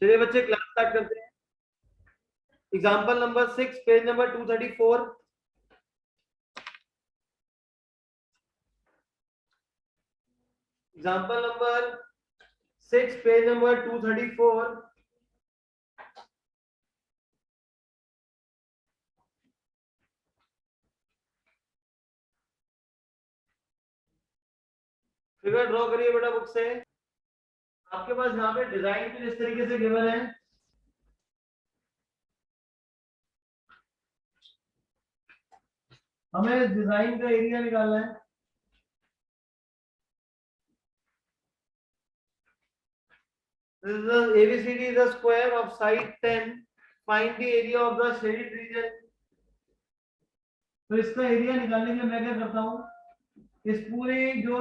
चलिए बच्चे class start करते हैं। Example number 6 page number 234। Example number 6 page number 234। Figure draw करिए बेटा बुक से। आपके पास यहाँ पे डिजाइन भी इस तरीके से गिवन है। हमें डिजाइन का एरिया निकालना है। This is the ABCD is the square of side 10. Find the area of the shaded region. तो इसका एरिया निकालने के लिए मैं क्या करता हूँ, इस पूरे जो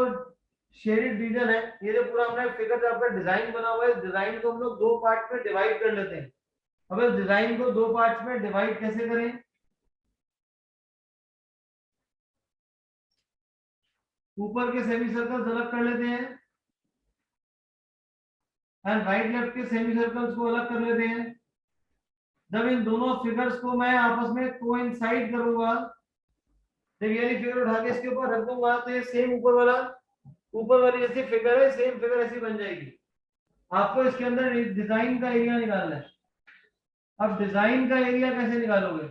शेडेड रीजन है, ये जो पूरा हमने फिगर जहाँ पर डिजाइन बना हुआ है, डिजाइन को हम लोग दो पार्ट में डिवाइड कर लेते हैं। अब इस डिजाइन को दो पार्ट में डिवाइड कैसे करें? ऊपर के सेमी सर्कल्स अलग कर लेते हैं एंड राइट लेफ्ट के सेमी सर्कल्स को अलग कर लेते हैं। जब इन दोनों फिगर्स को मैं आपस में कोइंसाइड करूंगा, जब ये फिगर उठा के इसके ऊपर रख दूंगा, तो ये सेम ऊपर वाली जैसी फिगर है, सेम फिगर ऐसी बन जाएगी। आपको इसके अंदर डिजाइन का एरिया निकालना है। अब डिजाइन का एरिया कैसे निकालोगे?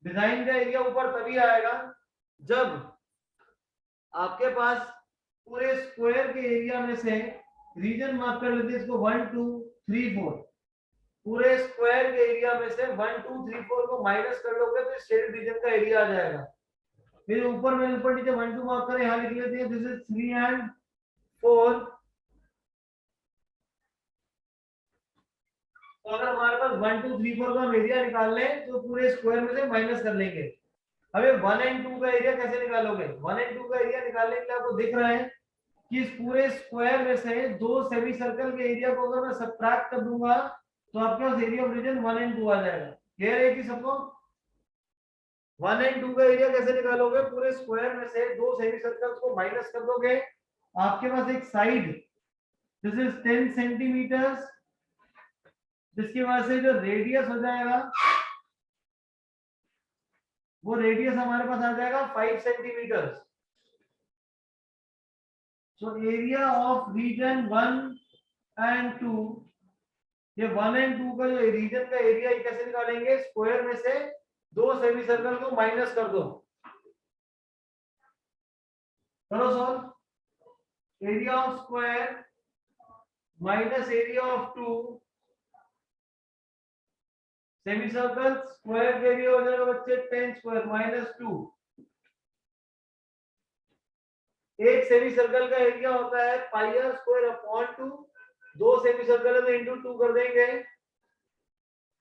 डिजाइन का एरिया ऊपर तभी आएगा जब आपके पास पूरे स्क्वायर के एरिया में से रीजन मार्क कर लेते हैं इसको 1 2 3 4। पूरे स्क्वायर के एरिया में से 1 2 3 4 को माइनस कर लोगे तो शेडेड रीजन का एरिया आ जाएगा। फिर ऊपर में ऊपर नीचे 1 2 मार्क करें, यहां लिख लेते हैं दिस इज 3 एंड 4। तो अगर हमारे पास 1 2 3 4 का एरिया निकाल लें तो पूरे स्क्वायर में से माइनस कर लेंगे। अबे 1 एंड 2 का एरिया कैसे निकालोगे? 1 एंड 2 का एरिया निकालने के लिए आपको दिख रहा है कि इस पूरे स्क्वायर में से दो सेमी सर्कल के एरिया को अगर मैं सबट्रैक्ट कर दूंगा तो आपके पास एरिया ऑफ रीजन 1 एंड 2 आ जाएगा। क्लियर है कि सबको? 1 एंड 2 का एरिया कैसे निकालोगे? पूरे स्क्वायर में से दो सेमी सर्कल्स को माइनस कर दोगे। आपके पास एक साइड दिस इज 10 सेंटीमीटर्स, जिसकी वजह से जो रेडियस हो जाएगा वो रेडियस हमारे पास आ जाएगा 5 centimetre. So area of region 1 and 2, ये 1 एंड 2 का जो रीजन का एरिया है कैसे निकालेंगे? स्क्वायर में से दो सेमी सर्कल को माइनस कर दो। करो solve. Area of square minus area of 2 semi circle, square का एरिया हो जाएगा बच्चे 10 स्क्वायर माइनस 2। एक सेमी सर्कल का एरिया होता है पाई आर स्क्वायर अपॉन 2। दो सेमी सर्कल है तो इंटू 2 कर देंगे।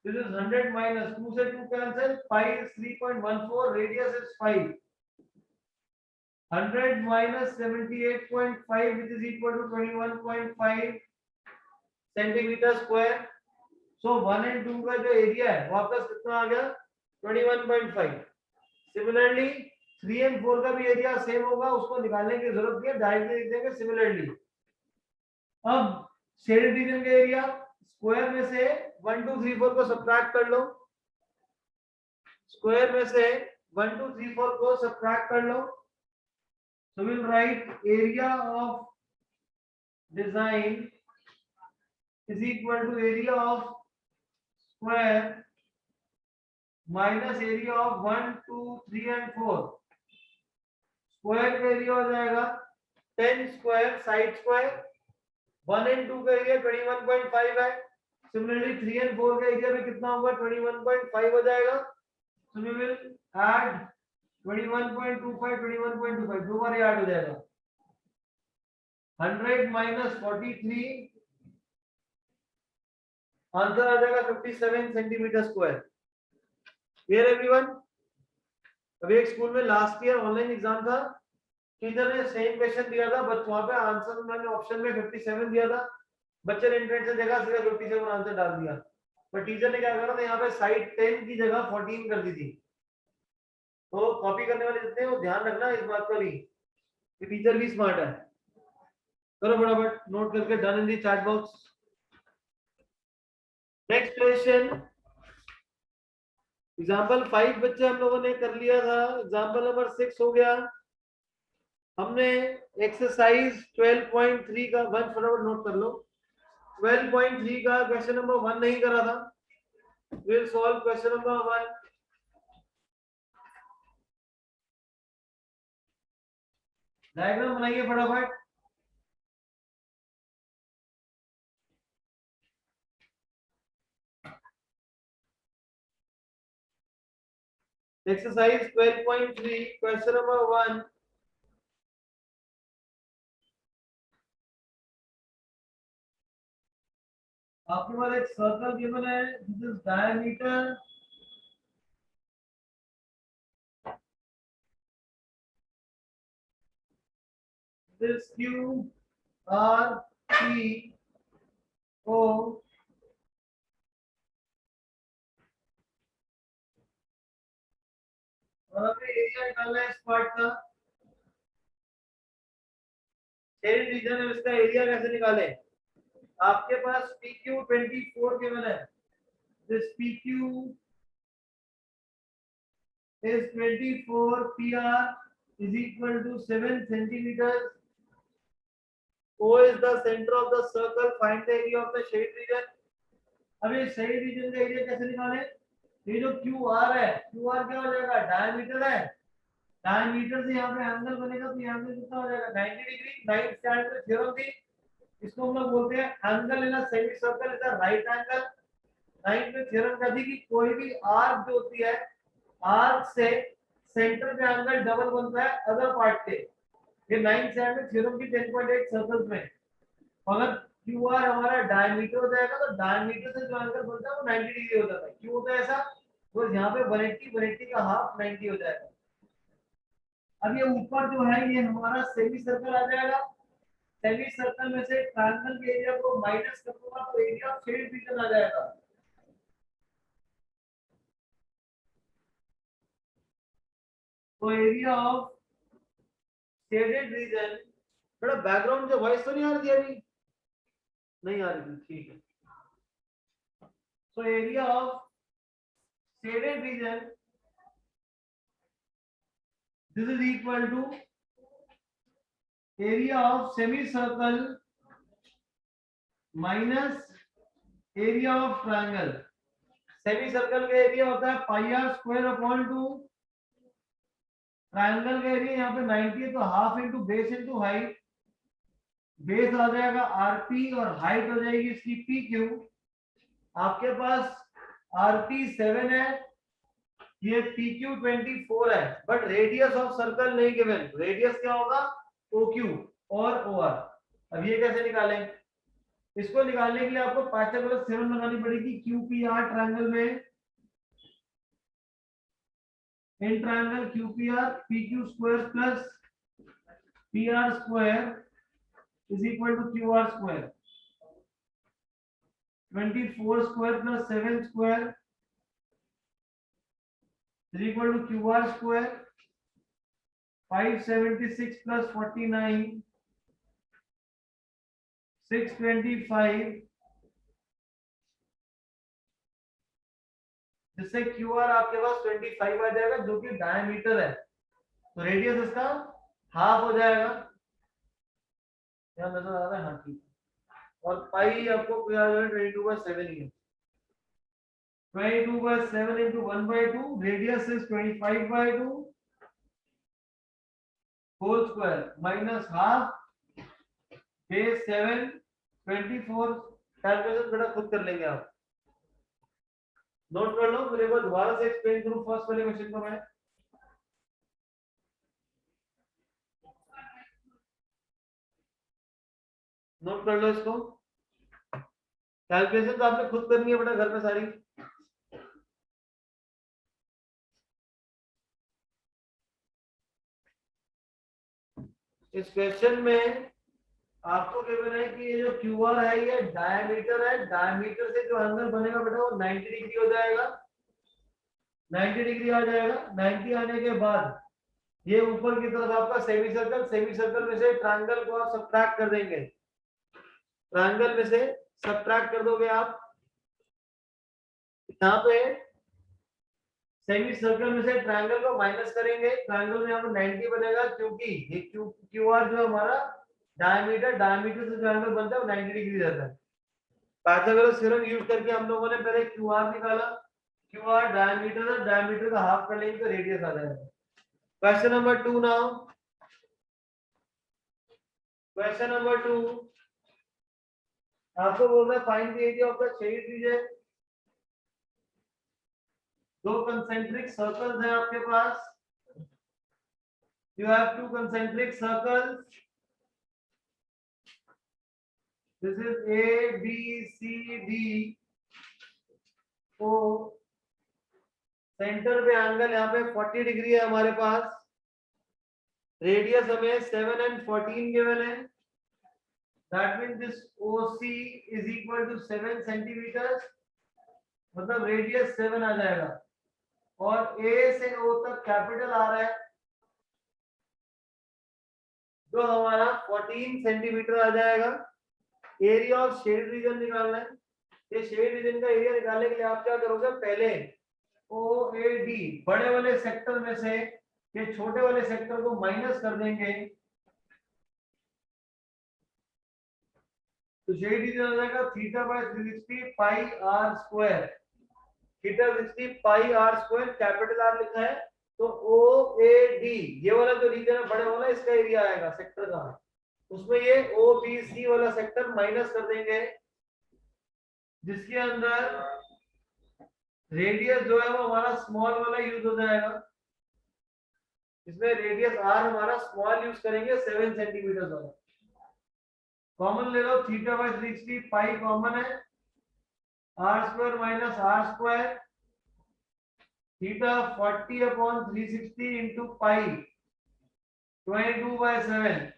दिस इज 100 माइनस 2 से 2 cancel, pi is 3.14, radius is 5। 100 minus 78.5 which is equal to 21.5 centimetre square. So 1 and 2 का जो एरिया है वापस कितना आ गया? 21.5। सिमिलरली 3 एंड 4 का भी एरिया सेम होगा, उसको निकालने की जरूरत नहीं है, डायरेक्टली लिख देंगे सिमिलरली। अब शेडेड रीजन का एरिया स्क्वायर में से 1 2 3 4 को सबट्रैक्ट कर लो। स्क्वायर में से 1 2 3 4 को सबट्रैक्ट कर लो। So we'll write area of design is equal to area of square minus area of 1 2 3 and 4। Square का एरिया हो जाएगा 10 स्क्वायर साइड स्क्वायर, 1 एंड 2 का एरिया 21.5 है। सिमिलरली 3 एंड 4 का एरिया में कितना होगा? 21.5 हो जाएगा। So we will add 21.25 21.25 दो बार ऐड हो जाएगा। 100 माइनस 43, आंसर आ जाएगा 57 सेंटीमीटर स्क्वायर। Clear everyone? अभी एक स्कूल में लास्ट ईयर ऑनलाइन एग्जाम था, टीचर ने सेम क्वेश्चन दिया था, बट वहां पे आंसर मैंने ऑप्शन में 57 दिया था, बच्चे ने इंटरनेट से देखा सीधा 57 आंसर डाल दिया। पर टीचर ने क्या करा था, यहाँ पे साइड 10 की जगह 14 कर दी थी। तो कॉपी करने वाले जितने हैं वो ध्यान रखना इस बात का भी कि टीचर भी स्मार्ट है। करो फटाफट नोट करके, done in the chat box. Next question, example 5 बच्चे हम लोगों ने कर लिया था, एग्जाम्पल नंबर 6 हो गया। हमने एक्सरसाइज 12.3 का वन फटाफट नोट कर लो। 12.3 का क्वेश्चन नंबर 1 नहीं करा था, will solve question number 1। Diagram बनाइए फटाफट। Exercise 12.3 question number 1। आपके पास एक सर्कल गिवन है, this is diameter, this Q R P O, और हमें एरिया निकालना है इस पार्ट का। शेड रीजन है, इसका एरिया कैसे निकालें? आपके पास PQ 24 गिवन है, this PQ is 24, PR is equal to 7 centimeters. O is the center of the circle, find the area of the shade region। अब ये shade region का एरिया कैसे निकालें? ये जो QR है, QR क्या हो जाएगा? डायमीटर है, डायमीटर से यहाँ पे एंगल बनेगा, तो यहाँ पे कितना हो जाएगा? 90 डिग्री। 9th स्टैंडर्ड में थ्योरम थी, इसको हम लोग बोलते हैं angle in a semi circle is a right angle. 9th में थ्योरम क्या थी कि कोई भी आर्क जो होती है, आर्क से सेंटर पे एंगल डबल बनता है अदर पार्ट के। ये 9th स्टैंडर्ड में थ्योरम की 10.8 सर्कल्स में। अगर क्यू आर हमारा डायमीटर हो जाएगा तो डायमीटर से जो एंगल बनता है वो 90 डिग्री हो जाता है। क्यों होता है ऐसा? तो यहाँ पे 180, 180 का हाफ 90 हो जाएगा। अब ये ऊपर जो है ये हमारा सेमी सर्कल आ जाएगा। सेमी सर्कल में से ट्रायंगल के एरिया को माइनस कर दूंगा तो एरिया ऑफ शेड रीजन आ जाएगा। तो एरिया ऑफ शेडेड रीजन, थोड़ा बैकग्राउंड जो वॉइस तो नहीं आ रही थी अभी? नहीं आ रही थी, ठीक है। So area of shaded region, this is equal to area of semicircle minus area of triangle। Semicircle का एरिया होता है pi are square upon 2, triangle का एरिया यहाँ पे 90 है तो half into base into height. Base आ जाएगा आरपी और हाइट हो जाएगी इसकी पी क्यू। आपके पास आरपी 7 है, ये PQ 24 है, बट रेडियस ऑफ सर्कल नहीं गिवन। रेडियस क्या होगा? OQ और OR। अब ये कैसे निकालें? इसको निकालने के लिए आपको पाइथागोरस थ्योरम लगानी पड़ेगी। QPR ट्रायंगल में, in triangle QPR PQ square plus PR square is equal to QR square. 24 square plus 7 square is equal to QR square। 576 plus 49, 625, जिससे QR आपके पास 25 आ जाएगा जो कि डायमीटर है, तो रेडियस इसका हाफ हो जाएगा। यहाँ नजर आ रहा है? हाँ ठीक है। और पाई आपको 22/7 ही है। 22/7 into 1/2, radius is 25/2 whole square minus half base 7 24। Calculation बेटा खुद कर लेंगे आप, नोट कर लो, फिर एक बार दोबारा से एक्सप्लेन करूं फर्स्ट वाले क्वेश्चन को मैं। नोट कर लो इसको, कैलकुलेशन तो आपने खुद करनी है बेटा घर में सारी। इस क्वेश्चन में आपको गिवन है कि ये जो QR है ये डायमीटर है, डायमीटर से जो एंगल बनेगा बेटा वो 90 डिग्री हो जाएगा। 90 डिग्री आ जाएगा। 90 आने के बाद ये ऊपर की तरफ आपका सेमी सर्कल, सेमी सर्कल में से ट्रायंगल को आप सब्ट्रैक्ट कर देंगे। ट्रायंगल में से सब्ट्रैक्ट कर दोगे आप यहाँ पे सेमी सर्कल में से ट्रायंगल को माइनस करेंगे, ट्रायंगल में यहाँ पे 90 बनेगा, क्योंकि ये क्यू आर जो हमारा डायमीटर से जो एंगल बनता है वो 90 डिग्री रहता है। पाइथागोरस थ्योरम यूज करके हम लोगों ने पहले क्यू आर निकाला, क्यू आर डायमीटर है, डायमीटर का हाफ कर लेंगे तो रेडियस आ जाएगा। Question number 2 now, question number 2 आपको बोल रहा है find the area of the shaded reason. दो कंसेंट्रिक सर्कल्स हैं आपके पास, you have two concentric circles, this is A B C D O, centre पे एंगल यहाँ पे 40 डिग्री है हमारे पास, रेडियस हमें 7 and 14 गिवन है, that means this OC is equal to 7 centimetre, मतलब रेडियस 7 आ जाएगा, और A से O तक कैपिटल आ रहा है जो हमारा 14 सेंटीमीटर आ जाएगा। एरिया ऑफ शेड रीजन निकालना है, ये शेड रीजन का एरिया निकालने के लिए आप क्या करोगे, पहले OAD बड़े वाले सेक्टर में से ये छोटे वाले सेक्टर को माइनस कर देंगे, तो शेड रीजन हो जाएगा theta by 360 pi are square, theta 360 pi are square, capital R लिखा है, तो OAD ये वाला जो रीजन है बड़े वाला, इसका एरिया आएगा सेक्टर का, उसमें ये OBC वाला सेक्टर माइनस कर देंगे, जिसके अंदर रेडियस जो है वो हमारा स्मॉल वाला यूज हो जाएगा, इसमें रेडियस आर हमारा स्मॉल यूज करेंगे 7 सेंटीमीटर वाला, कॉमन ले लो, थीटा बाय 360 पाई कॉमन है, R square minus R square, theta 40 upon 360 into pi 22 by 7,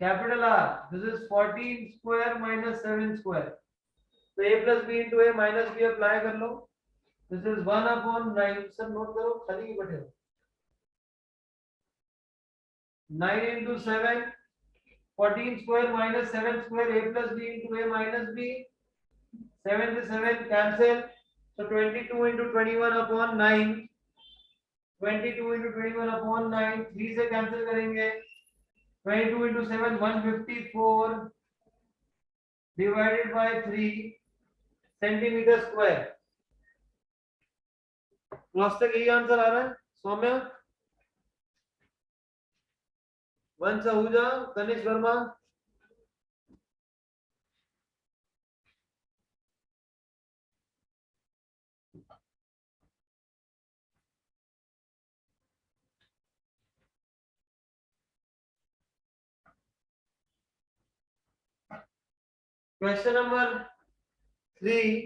capital R, this is 14 square minus 7 square, तो a plus b into a minus b apply कर लो, this is 1 upon 9, सब note करो, खाली ही बैठे हो, 9 into 7, 14 square minus 7 square, a plus b into a minus b, 7 to 7 cancel, so 22 into 21 upon 9, 22 into 21 upon 9, 3 से cancel करेंगे, 22 into 7 154 divided by 3 centimetre square, class तक यही आंसर आ रहा है Saumya, Vansh Ahuja, Kanishk Verma, question number 3,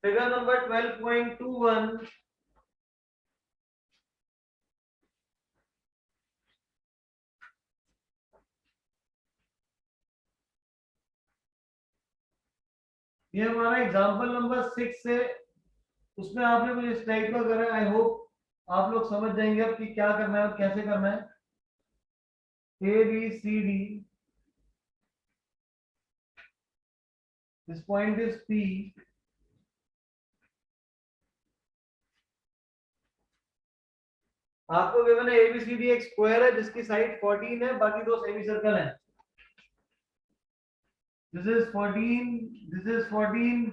figure number 12.21, ये हमारा एग्जांपल नंबर 6 से, उसमें आपने कुछ इस टाइप का करा है, आई होप आप लोग समझ जाएंगे अब कि क्या करना है और कैसे करना है। A B C D, this point is P, आपको गिवन है एबीसीडी एक स्क्वायर है जिसकी साइड 14 है, बाकी दो सेमी सर्कल है, दिस इज 14, दिस इज 14,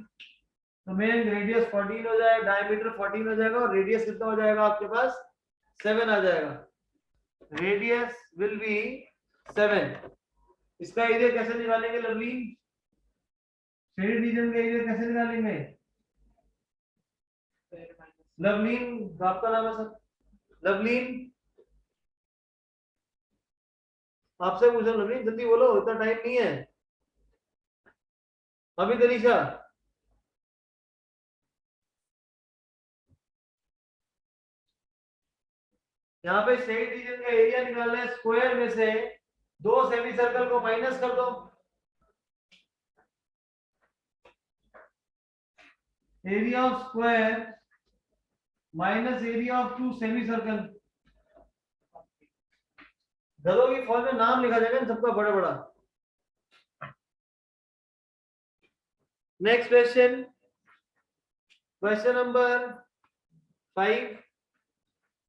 तो मेन रेडियस 14 हो जाएगा, डायमीटर 14 हो जाएगा, और रेडियस कितना हो जाएगा आपके पास 7 आ जाएगा, रेडियस विल बी 7। इसका एरिया कैसे निकालेंगे लवलीन, शेडेड रीजन का एरिया कैसे निकालेंगे लवलीन, आपका नाम है सर लवलीन, आपसे पूछो लवलीन, जल्दी बोलो, इतना टाइम नहीं है अभी। तरीशा, यहाँ पे शेड रीजन का एरिया निकालना है, स्क्वायर में से दो सेमी सर्कल को माइनस कर दो, area of square minus area of two semi circle, गधों की फौज में नाम लिखा जाएगा सबका बड़ा बड़ा, नेक्स्ट क्वेश्चन, क्वेश्चन नंबर 5।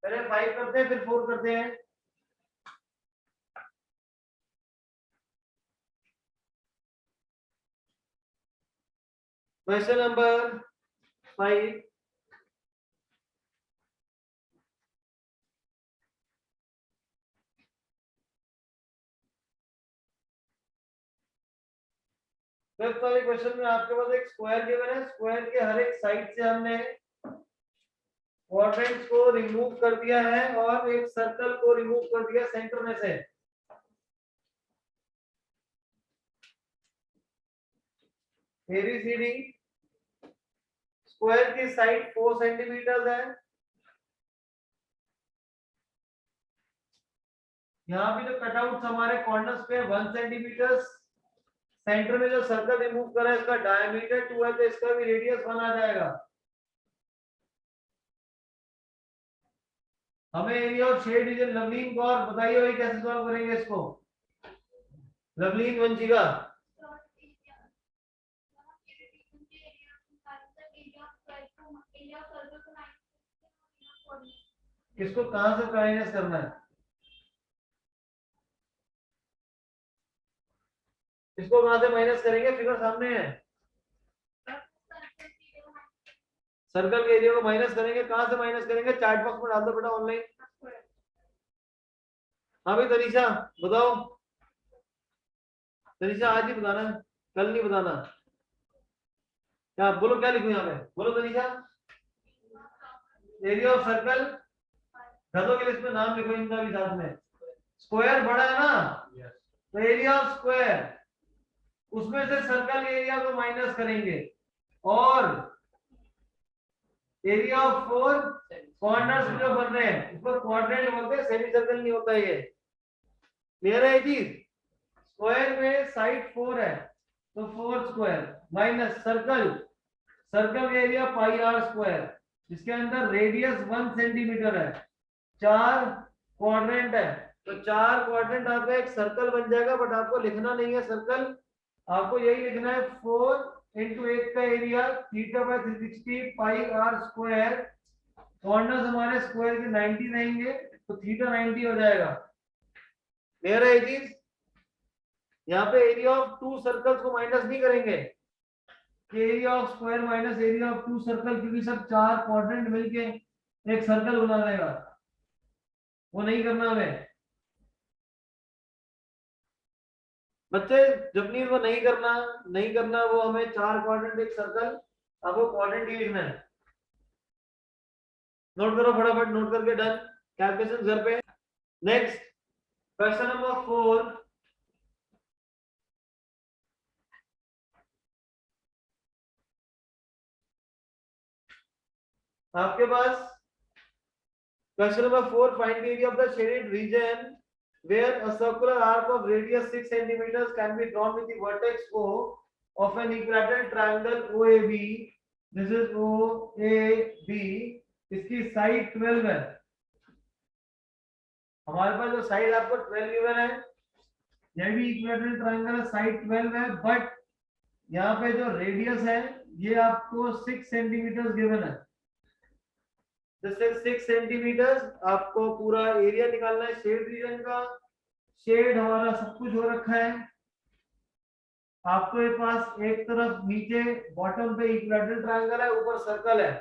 पहले 5 करते हैं फिर 4 करते हैं। क्वेश्चन नंबर 5, फिफ्थ वाले क्वेश्चन में आपके पास एक स्क्वायर गिवन है। स्क्वायर के हर एक साइड से हमने क्वाड्रेंट्स को रिमूव कर दिया है और एक सर्कल को रिमूव कर दिया सेंटर में से। एबीसीडी स्क्वायर की साइड 4 सेंटीमीटर है। यहाँ भी जो कटआउट हमारे कॉर्नर्स पे 1 सेंटीमीटर। सेंटर में जो सर्कल रिमूव करा है इसका डायमीटर 2 है, तो इसका भी रेडियस 1 आ जाएगा। हमें area of shade region Lovleen को और बताइए भाई कैसे सॉल्व करेंगे इसको। लवलीन वंशिका इसको कहां से माइनस करना है, इसको कहां से माइनस करेंगे, फिगर सामने है। सर्कल के एरिया को माइनस करेंगे, कहां से माइनस करेंगे, चार्ट बॉक्स में डाल दो बेटा ऑनलाइन। हाँ भाई तनीषा बताओ, तनीषा आज ही बताना है, कल नहीं बताना। क्या बोलो, क्या लिखूं यहाँ पे, बोलो तनीषा। एरिया ऑफ सर्कल गधों के लिस्ट में नाम लिखो इनका भी साथ में। स्क्वायर बड़ा है ना, तो एरिया ऑफ स्क्वायर उसमें से सर्कल एरिया को माइनस करेंगे और एरिया ऑफ 4 कॉर्नर्स जो बन रहे हैं उसको क्वाड्रेंट बोलते हैं, सेमी सर्कल नहीं होता ये। क्लियर है ये चीज। स्क्वायर में साइड 4 है तो 4 स्क्वायर माइनस सर्कल, सर्कल का एरिया पाई आर स्क्वायर जिसके अंदर रेडियस 1 सेंटीमीटर है। 4 क्वाड्रेंट है तो 4 क्वाड्रेंट आपका एक सर्कल बन जाएगा, बट आपको लिखना नहीं है सर्कल, आपको यही लिखना है 4 इंटू 1 का area theta by 360 pi are square. Corners हमारे स्क्वायर के 90 रहेंगे तो थीटा 90 हो जाएगा। क्लियर है ये चीज। यहाँ पे एरिया ऑफ 2 सर्कल्स को माइनस नहीं करेंगे, area of square minus area of 2 circle, क्योंकि सब 4 क्वाड्रेंट मिलके एक सर्कल बना देगा, वो नहीं करना हमें बच्चे। जबनी वो नहीं करना, नहीं करना वो हमें 4 क्वाड्रेंट एक सर्कल, आपको क्वाड्रेंट ही लिखना है। नोट करो फटाफट, नोट करके डन, कैलकुलेशन घर पे। नेक्स्ट क्वेश्चन नंबर 4, आपके पास question number 4, find the area of the shaded region where a circular arc of radius 6 centimeters can be drawn with the vertex O of an equilateral triangle OAB. This is OAB, इसकी side 12 है। हमारे पास जो side आपको 12 given है, यह भी equilateral triangle है, side 12 है, बट यहाँ पे जो रेडियस है ये आपको 6 सेंटीमीटर गिवन है। जैसे 6 सेंटीमीटर आपको पूरा एरिया निकालना है शेड रीजन का। शेड हमारा सब कुछ हो रखा है, आपके पास एक तरफ नीचे बॉटम पे इक्विलैटरल ट्रायंगल है, ऊपर सर्कल है,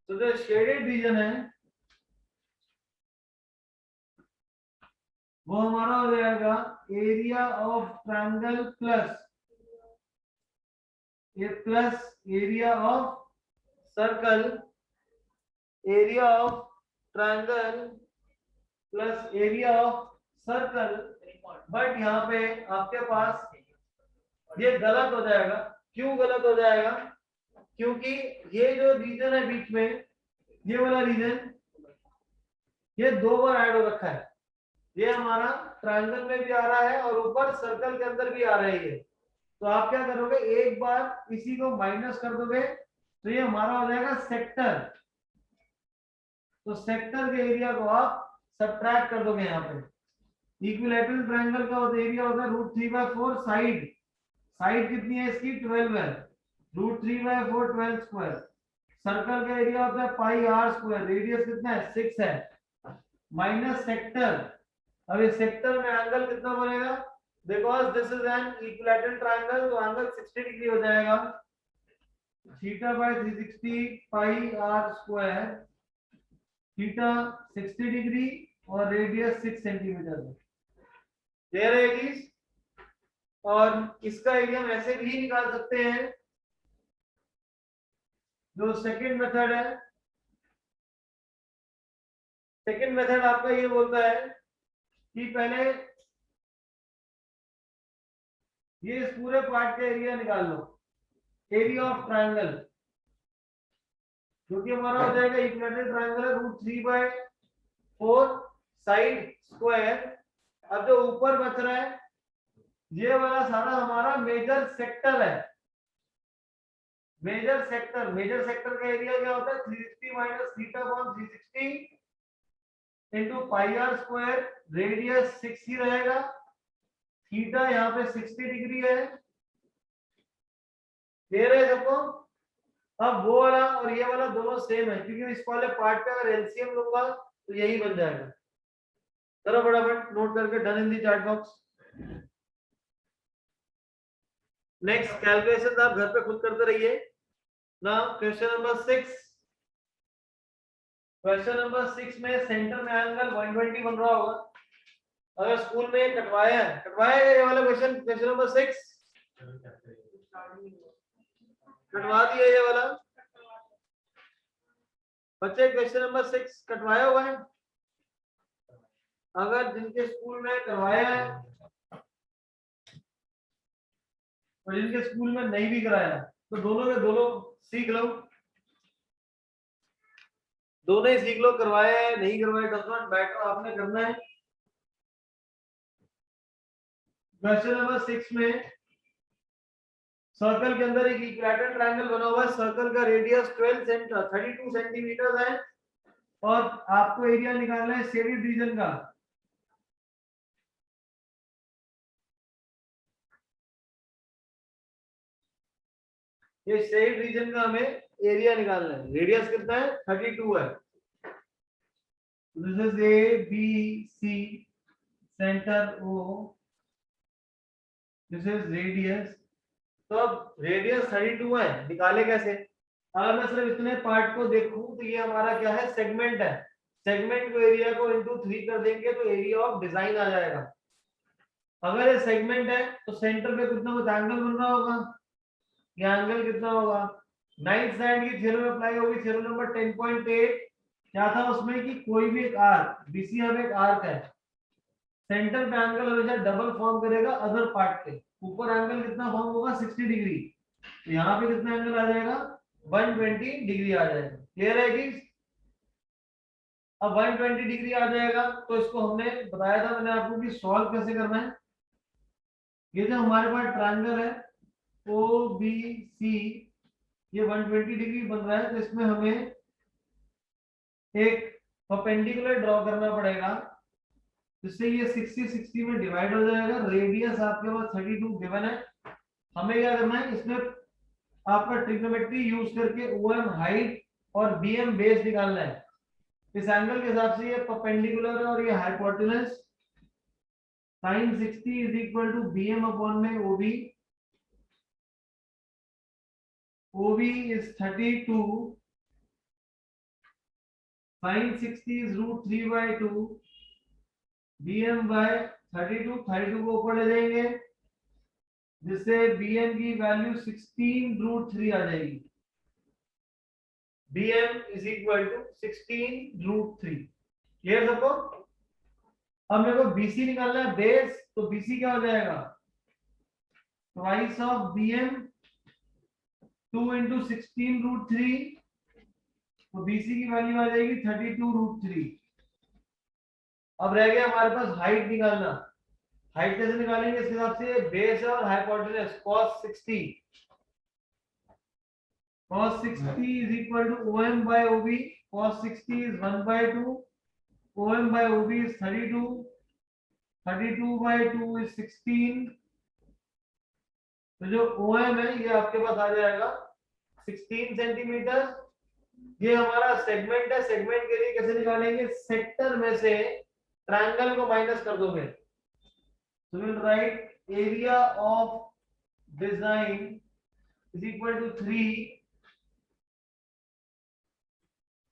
तो जो शेडेड रीजन है वो हमारा हो जाएगा area of triangle plus area of circle, area of triangle plus area of circle. But यहाँ पे आपके पास ये गलत हो जाएगा। क्यों गलत हो जाएगा, क्योंकि ये जो रीजन है बीच में, ये वाला रीजन ये 2 बार ऐड हो रखा है। ये हमारा ट्रायंगल में भी आ रहा है और ऊपर सर्कल के अंदर भी आ रहा है ये। तो आप क्या करोगे, एक बार इसी को माइनस कर दोगे तो ये हमारा हो जाएगा सेक्टर। तो सेक्टर के एरिया को आप सब्ट्रैक्ट कर दोगे। यहाँ पे इक्विलैटरल ट्रायंगल का एरिया होता है √3/4, साइड कितनी है इसकी 12 है, √3/4 12 स्क्वायर। सर्कल का एरिया होता है पाई आर स्क्वायर, रेडियस कितना है 6 है, माइनस सेक्टर। अब इस सेक्टर में एंगल कितना बनेगा, because this is an equilateral triangle, तो एंगल 60 डिग्री हो जाएगा। Theta by 360 pi are square, theta 60 degree और रेडियस 6 सेंटीमीटर है। क्लियर रहेगी। और इसका एरिया हम ऐसे भी निकाल सकते हैं, जो सेकंड मेथड है। सेकंड मेथड आपका ये बोलता है कि पहले ये इस पूरे पार्ट का एरिया निकाल लो, एरिया ऑफ ट्रायंगल, जो कि हमारा हो जाएगा इक्विलैटरल ट्रायंगल है √3/4 साइड स्क्वायर। अब जो ऊपर बच रहा है ये वाला सारा हमारा मेजर सेक्टर है। मेजर सेक्टर का एरिया क्या होता है 360 minus theta upon 360 into pi are square, radius 6 ही रहेगा, थीटा यहाँ पे 60 डिग्री है। क्लियर है सबको। अब वो वाला और ये वाला दोनों सेम है, क्योंकि इस वाले पार्ट पे अगर एलसीएम लूंगा तो यही बन जाएगा। चलो फटाफट नोट करके done in the chat box. Next calculation आप घर पे खुद करते रहिए। Now question number 6। Question number 6 में सेंटर में एंगल 120 बन रहा होगा। अगर स्कूल में कटवाया ये वाला क्वेश्चन, क्वेश्चन नंबर 6 कटवा दिया ये वाला बच्चे। क्वेश्चन नंबर 6 कटवाया हुआ है। अगर जिनके स्कूल में करवाया है और जिनके स्कूल में नहीं भी कराया तो दोनों के दोनों सीख लो, दोनों ही सीख लो। करवाया है नहीं करवाया डज नॉट मैटर, आपने करना है। क्वेश्चन नंबर 6 में सर्कल के अंदर एक इक्विलैटरल ट्रायंगल बना हुआ है। सर्कल का रेडियस 32 सेंटीमीटर है और आपको एरिया निकालना है शेडेड रीजन का। ये शेड रीजन का हमें एरिया निकालना है। रेडियस कितना है 32 है। This is A B C, centre O, this is radius. तो अब रेडियस 32 है, निकाले कैसे। अगर मैं सिर्फ इतने पार्ट को देखूं तो ये हमारा क्या है सेगमेंट है। सेगमेंट को एरिया को इंटू 3 कर देंगे तो एरिया ऑफ डिजाइन आ जाएगा। अगर ये सेगमेंट है तो सेंटर पे कितना कुछ एंगल बन रहा होगा। ये एंगल कितना होगा, 9th स्टैंडर्ड की थ्योरम अप्लाई होगी, थ्योरम नंबर 10.8। क्या था उसमें कि कोई भी एक आर्क, बीसी हम एक आर्क है, सेंटर पे एंगल हमेशा डबल फॉर्म करेगा अदर पार्ट के ऊपर। एंगल कितना फॉर्म होगा 60 डिग्री, तो यहाँ पे कितना एंगल आ जाएगा 120 डिग्री आ जाएगा। क्लियर है कि अब 120 डिग्री आ जाएगा तो इसको हमने बताया था मैंने आपको कि सॉल्व कैसे करना है। ये जो हमारे पास ट्रायंगल है ओ बी सी, ये 120 डिग्री बन रहा है, तो इसमें हमें एक परपेंडिकुलर ड्रॉ करना पड़ेगा, जिससे ये 60 में डिवाइड हो जाएगा। रेडियस आपके पास 32 गिवन है। हमें क्या करना है, इसमें आपका ट्रिग्नोमेट्री यूज करके ओएम हाइट और बीएम बेस निकालना है। इस एंगल के हिसाब से ये परपेंडिकुलर है और ये hypotenuse. sin 60 is equal to bm upon में OB। OB is 32, sin 60 is √3/2, bm by 32 को ऊपर ले जाएंगे, जिससे bm की वैल्यू 16√3 आ जाएगी। bm is equal to 16√3। Clear सबको। अब मेरे को BC निकालना है बेस, तो BC क्या हो जाएगा ट्वाइस ऑफ bm 2 into 16√3, तो BC की वैल्यू आ जाएगी 32√3। अब रह गया हमारे पास हाइट निकालना। हाइट कैसे निकालेंगे, इसके हिसाब से बेस और hypotenuse cos 60 is equal to OM by OB। cos 60 is 1/2, OM by OB is 32, 32/2 is 16, तो जो OM है ये आपके पास आ जाएगा 16 सेंटीमीटर। ये हमारा सेगमेंट है, सेगमेंट के लिए कैसे निकालेंगे, सेक्टर में से ट्रायंगल को माइनस कर दोगे। So we'll write area of design is equal to 3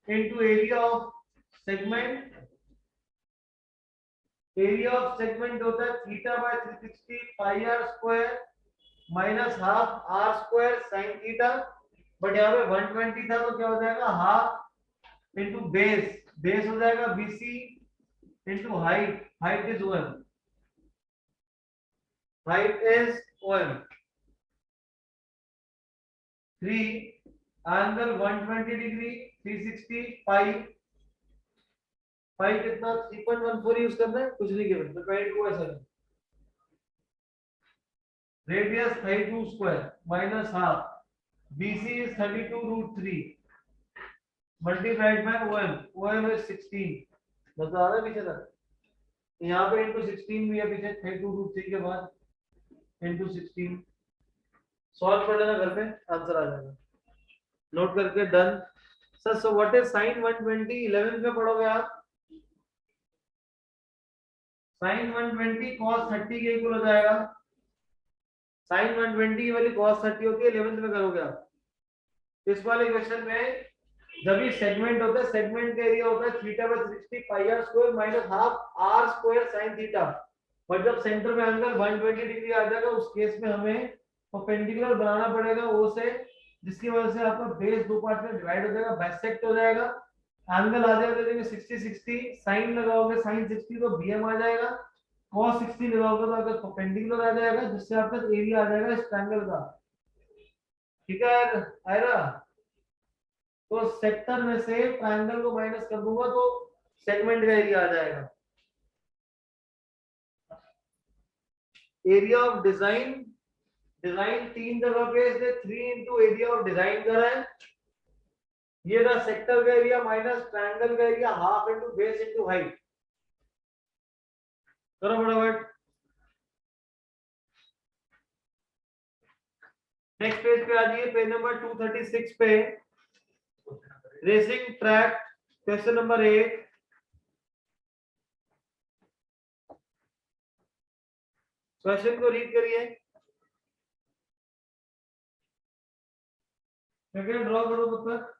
into area of segment। Area of segment होता है theta by 360 pi are square minus half R square sine theta. But यहाँ पे 120 था तो क्या हो जाएगा, हाफ इंटू बेस, बेस हो जाएगा BC into height, height is OM, height is OM। 3 angle 120 degree 360 पाई, पाई कितना 3.14 यूज करना है, कुछ नहीं गिवन तो पॉइंट को ऐसा radius 32 square minus half BC is 32√3 multiplied by OM, OM is 16। बता रहा है पीछे तक, यहाँ पे इंटू 16 भी है पीछे 32√3 के बाद इंटू 16। सॉल्व कर लेना घर पे, आंसर आ जाएगा, नोट करके done. Sir so what is sine 120, 11th में पढ़ोगे आप। साइन 120 cos 30 के इक्वल हो जाएगा। साइन 120 वाली cos 30 होती है, 11th में करोगे आप। इस वाले क्वेश्चन में जब ये सेगमेंट होता है, सेगमेंट का एरिया होता है theta by 360 pi are square minus half R square sine theta. और जब सेंटर में एंगल 120 डिग्री आ जाएगा उस केस में हमें परपेंडिकुलर बनाना पड़ेगा O से, जिसकी वजह से आपका बेस दो पार्ट में डिवाइड हो जाएगा, बाइसेक्ट हो जाएगा। एंगल आ जाएगा देखिए 60 साइन लगाओगे साइन 60 तो BM आ जाएगा, cos 60 लगाओगे तो अगर परपेंडिकुलर आ जाएगा, जिससे आपका एरिया आ जाएगा इस ट्रायंगल का। ठीक है आयरा, तो सेक्टर में से ट्रायंगल को माइनस कर दूंगा तो सेगमेंट का एरिया आ जाएगा। एरिया ऑफ डिजाइन, डिजाइन 3 जगह पे इसने 3 इंटू एरिया ऑफ डिजाइन करा है। ये रहा सेक्टर का एरिया माइनस ट्रायंगल का area half into base into height. करो फटाफट। नेक्स्ट पेज पे आ जाइए, पेज नंबर 236 पे, racing track question number 8। Question को रीड करिए, सेकंड ड्रॉ करो तब तक।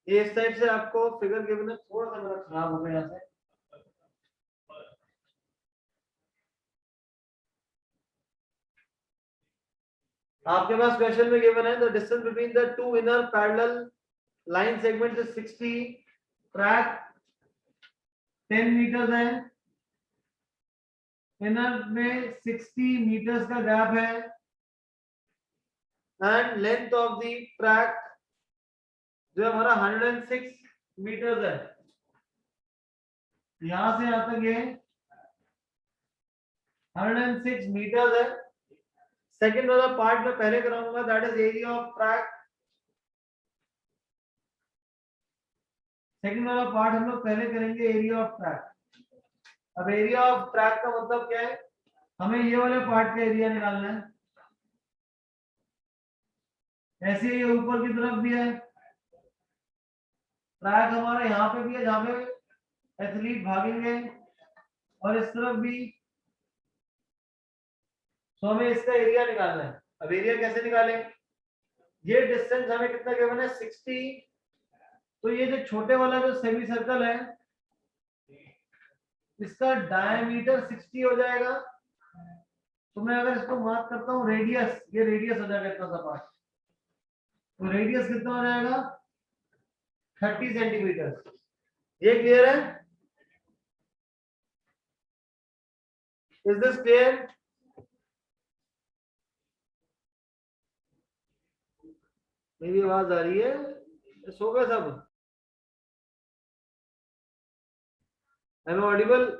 ये इस टाइप से आपको फिगर गिवन है, थोड़ा सा मेरा खराब हो गया यहाँ से। आपके पास क्वेश्चन में गिवन है the distance between the two inner parallel line segment is 60, track 10 metres है, इनर में 60 मीटर्स का गैप है, and length of the track जो हमारा 106 मीटर्स है। यहां से यहां तक ये 106 मीटर्स है। सेकंड वाला पार्ट में पहले कराऊंगा, that is area of track. Second वाला पार्ट हम लोग पहले करेंगे एरिया ऑफ ट्रैक। अब एरिया ऑफ ट्रैक का मतलब क्या है, हमें ये वाले पार्ट का एरिया निकालना है। ऐसे ये ऊपर की तरफ भी है, ट्रैक हमारा यहाँ पे भी है जहाँ पे एथलीट भागेंगे, और इस तरफ भी। तो हमें इसका एरिया निकालना है। अब एरिया कैसे निकालें, ये डिस्टेंस हमें कितना गिवन है 60, तो ये जो छोटे वाला जो सेमी सर्कल है इसका डायमीटर 60 हो जाएगा। तो मैं अगर इसको मार्क करता हूँ रेडियस, ये रेडियस हो जाएगा इतना सा पार्ट, तो रेडियस कितना हो जाएगा 30 सेंटीमीटर। ये क्लियर है? Is this clear? मेरी आवाज आ रही है? सो गए सब? Am audible?